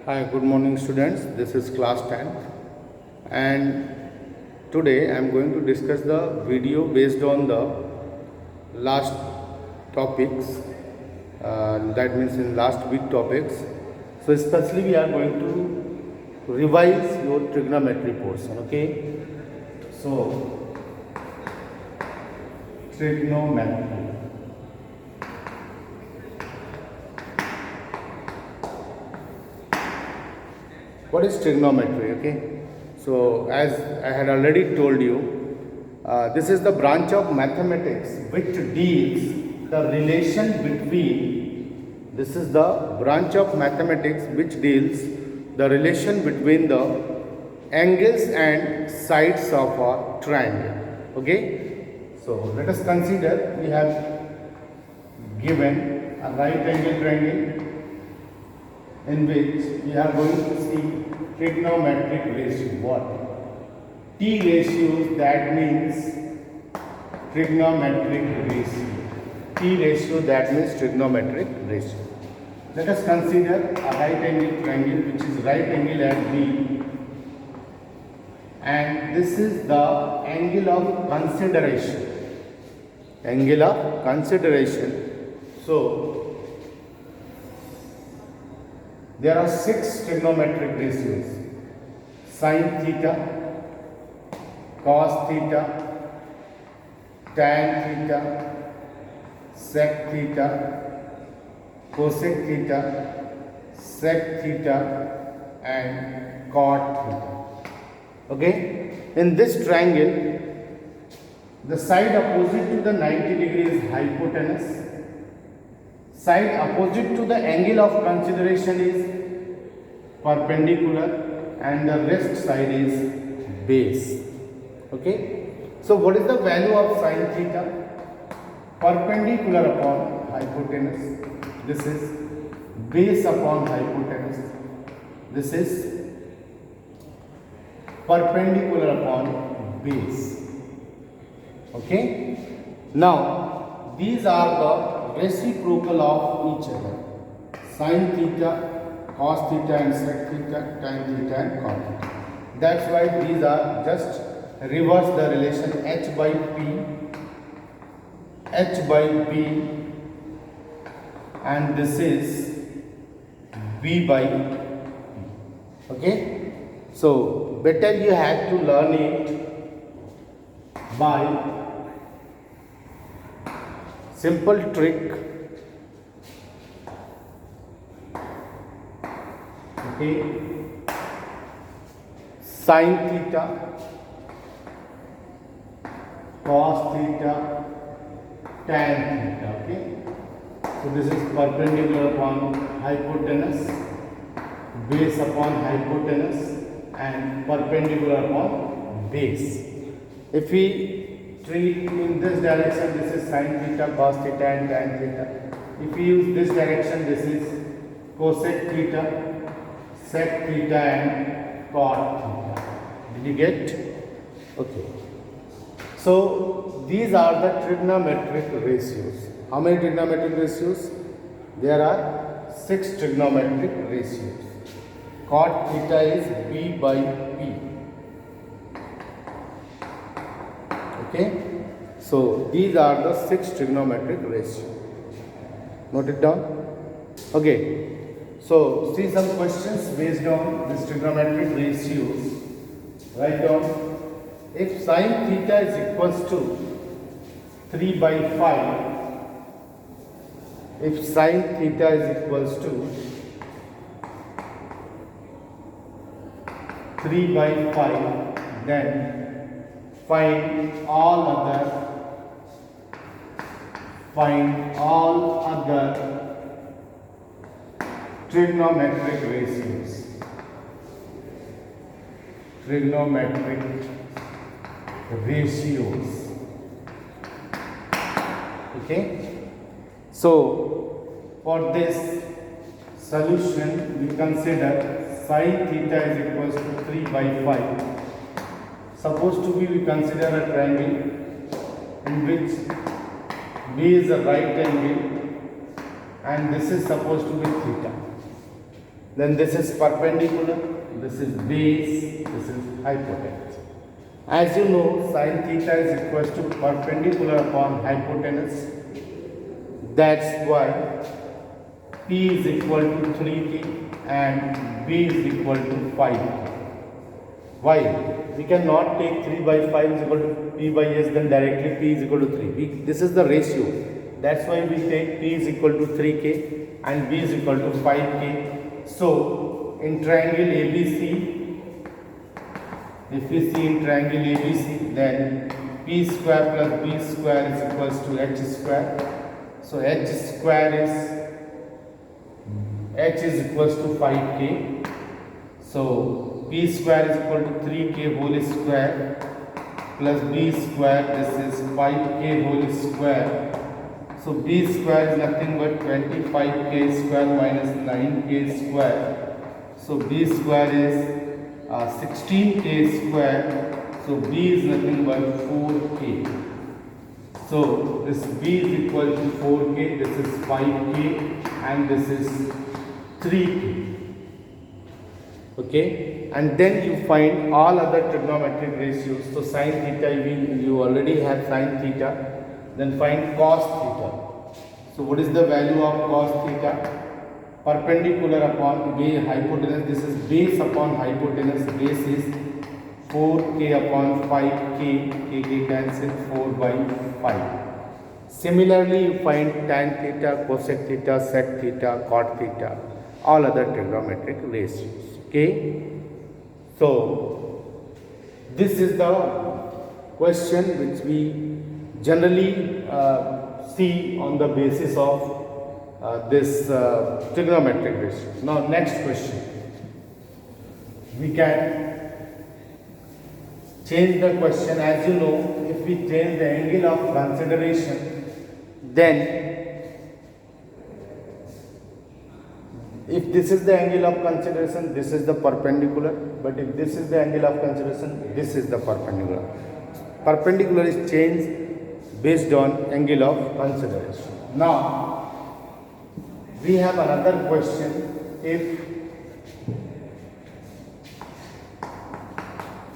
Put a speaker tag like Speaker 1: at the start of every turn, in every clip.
Speaker 1: Hi, good morning students. This is class 10 and today I am going to discuss the video based on the last topics, that means in last week topics. So especially we are going to revise your trigonometry portion, okay? So trigonometry. What is trigonometry? Okay, so as I had already told you, this is the branch of mathematics which deals the relation between. This is the branch of mathematics which deals the relation between the angles and sides of a triangle. Okay, so let us consider we have given a right angle triangle in which we are going to see trigonometric ratio. What? T ratios, that means trigonometric ratio. T ratio, that means trigonometric ratio. Let us consider a right angle triangle which is right angle at B, and this is the angle of consideration. Angle of consideration. So there are 6 trigonometric ratios: sin theta, cos theta, tan theta, sec theta, cosec theta, sec theta, and cot theta. Okay? In this triangle, the side opposite to the 90 degree is hypotenuse. Side opposite to the angle of consideration is perpendicular, and the rest side is base. Okay, so what is the value of sin theta? Perpendicular upon hypotenuse. This is base upon hypotenuse. This is perpendicular upon base. Okay, now these are the reciprocal of each other: sin theta, cos theta, and sec theta, tan theta, and cot theta. That's why these are just reverse the relation h by p, h by b, and this is b by p. Okay, so better you have to learn it by simple trick. Okay, sin theta, cos theta, tan theta. Okay, so this is perpendicular upon hypotenuse, base upon hypotenuse, and perpendicular upon base. If we treat in this direction, this is sin theta, cos theta, and tan theta. If we use this direction, this is cosec theta, sec theta, and cot theta. Did you get? Okay. So these are the trigonometric ratios. How many trigonometric ratios? There are 6 trigonometric ratios. Cot theta is b by p. Okay, so these are the 6 trigonometric ratios. Note it down. Okay, so see some questions based on these trigonometric ratios. Write down: if sin theta is equals to 3 by 5, if sin theta is equals to 3 by 5, then find all other trigonometric ratios. Trigonometric ratios. Okay, so for this solution we consider sin theta is equals to 3 by 5. Supposed to be, we consider a triangle in which B is a right angle and this is supposed to be theta. Then this is perpendicular, this is base, this is hypotenuse. As you know, sin theta is equal to perpendicular upon hypotenuse. That's why P is equal to 3K and B is equal to 5K. Why? We cannot take 3 by 5 is equal to P by S, then directly P is equal to 3. This is the ratio. That's why we take P is equal to 3K and B is equal to 5K. So, in triangle ABC, if we see in triangle ABC, then P square plus B square is equals to H square. So, H square is equals to 5K. So, P square is equal to 3K whole square plus B square, this is 5K whole square. So, B square is nothing but 25K square minus 9K square. So, B square is 16K square. So, B is nothing but 4K. So, this B is equal to 4K, this is 5K and this is 3K. Okay, and then you find all other trigonometric ratios. So sin theta, you already have sin theta. Then find cos theta. So what is the value of cos theta? Perpendicular upon base hypotenuse. This is base upon hypotenuse. Base is 4K upon 5K. K cancel 4 by 5. Similarly, you find tan theta, cosec theta, sec theta, cot theta, all other trigonometric ratios. Okay, so this is the question which we generally see on the basis of this trigonometric ratio. Now next question, we can change the question. As you know, if we change the angle of consideration, then if this is the angle of consideration, this is the perpendicular, but if this is the angle of consideration, this is the perpendicular. Perpendicular is changed based on angle of consideration. Now, we have another question. If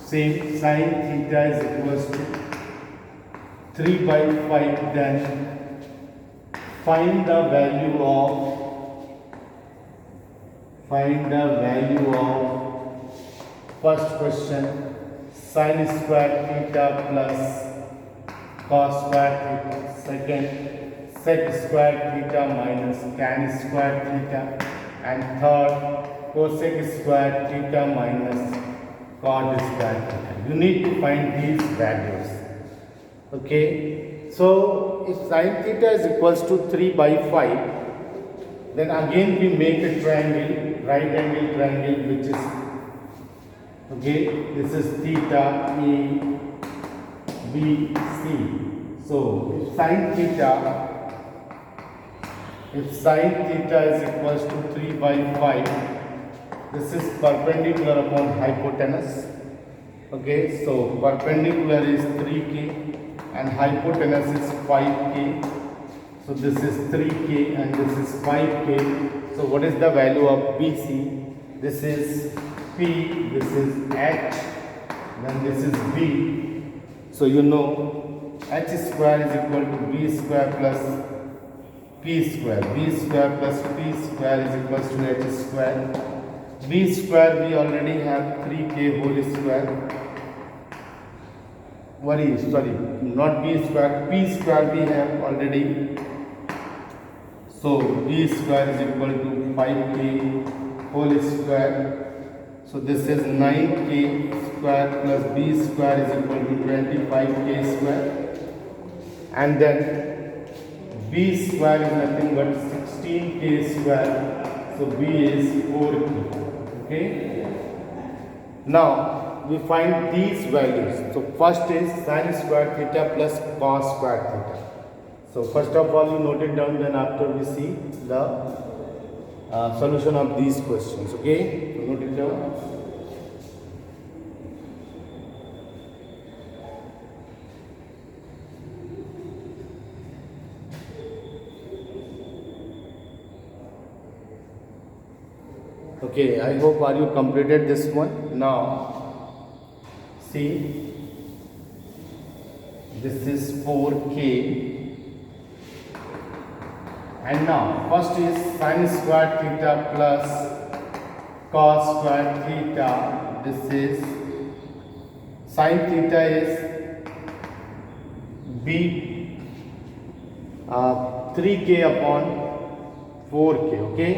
Speaker 1: say sin theta is equals to 3 by 5, then find the value of first question, sin square theta plus cos square theta. Second, sec square theta minus tan square theta. And third, cosec square theta minus cot square theta. You need to find these values. Okay. So, if sin theta is equals to 3 by 5, then again we make a triangle, right angle triangle, which is, okay, this is theta A, B, C. So, if sin theta is equals to 3 by 5, this is perpendicular upon hypotenuse. Okay, so perpendicular is 3K and hypotenuse is 5K. So this is 3K and this is 5K. So what is the value of BC? This is P, this is H, then this is B. So you know H square is equal to B square plus P square. B square plus P square is equal to H square. B square we already have 3K whole square. Not B square, P square we have already. So B square is equal to 5K whole square. So this is 9K square plus B square is equal to 25K square. And then B square is nothing but 16K square. So B is 4K. Okay. Now we find these values. So first is sin square theta plus cos square theta. So first of all you note it down, then after we see the solution of these questions. Okay, so note it down. Okay, I hope are you completed this one. Now see, this is 4k, and now first is sin square theta plus cos square theta. This is sin theta is b 3k upon 4k. Okay,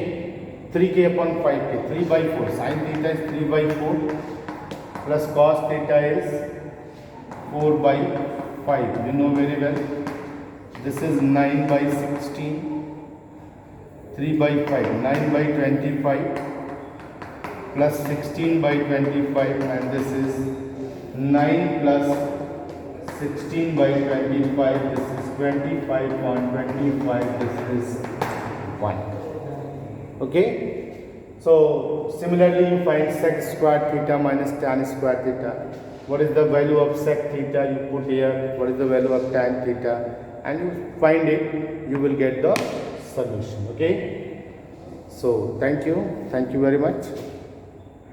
Speaker 1: 3k upon 5k, 3 by 4. Sin theta is 3 by 4 plus cos theta is 4 by 5. You know very well. This is 9 by 16, 3 by 5, 9 by 25 plus 16 by 25, and this is 9 plus 16 by 25. This is 25 on 25. This is 1. Okay. So similarly, you find sec square theta minus tan square theta. What is the value of sec theta? You put here. What is the value of tan theta? And you find it. You will get the solution. Okay. So thank you very much.